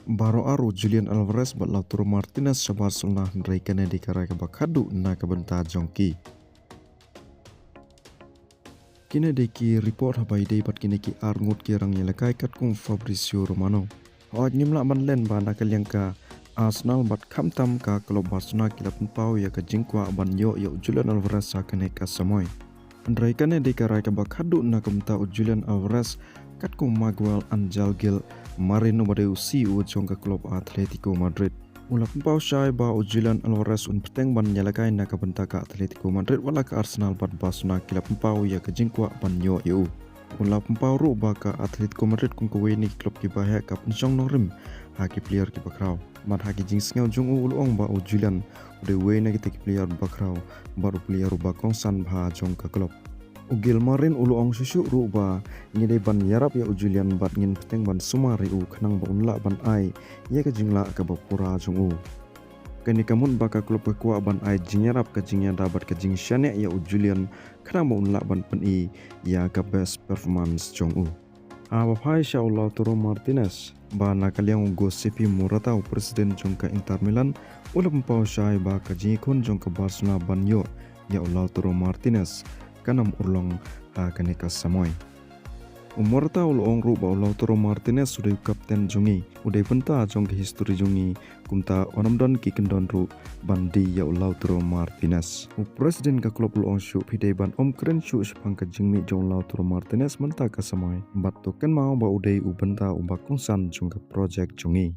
Baro aru Julian Alvarez bat Lautaro Martinez sa Barcelona hendrai kene di karai ka bakhadu na kabenta jongki. Kine deki report habai dei bat kine ki arngut ki rang yelakai kat kung Fabrizio Romano. Hoat nyimla ban len ba nakal yang ka Arsenal bat kamtam ka klub Barcelona kilapun pau ya ka jingkwa ban yo Julian Alvarez sa kene ka samoy. Hendrai kene di karai ka bakhadu na kabenta Julian Alvarez kat kung Miguel Angel Gil Marino badeu CEO jong ka klub Atletico Madrid. Ula pempau syai ba Julian Alvarez un peteng ban nyalakai na kabenta ka Atletico Madrid wala ka Arsenal bat Barcelona kila pempau ya ka jingkwa ban yo EU. Ula pempau ru ba ka Atletico Madrid kung kaweni klub ki bahaya ka pensyong norim haki player ki bakrau. Mat haki jing sngau jong ulong ba Julian ude wena kita ki player bakrau baru player ba kongsan ba jong ka klub. Ugil marin uluong susu ruba ngide ban yarap ya Julian bat ngin peteng ban sumari u khanang ba unla ban ai ya ka jingla ka bapura jungu kani kamun baka klub kwa ban ai jingyarap ka jingya dapat ka jing syane ya Julian khanang ba unla ban pen ya ka best performance jungu Bapak insyaallah Lautaro Martinez ba nakaliang gosipi Morata presiden jong ka Inter Milan ula pempau syai ba ka jingkon jong ka Barcelona ban yo ya Lautaro Martinez kanam urlong kanika samoy. Umur ta ulong ruba Lautaro Martinez sudah kapten jungi, udah penta jong ke history jungi, kumta onamdon ki kendon ru bandi ya Lautaro Martinez. Presiden ka klub ulong syu pidai ban keren syu sepang ka jingmi jong Lautaro Martinez menta ka samoy. Bat token mau ba udah ubenta ubak kongsan jong ka project jungi.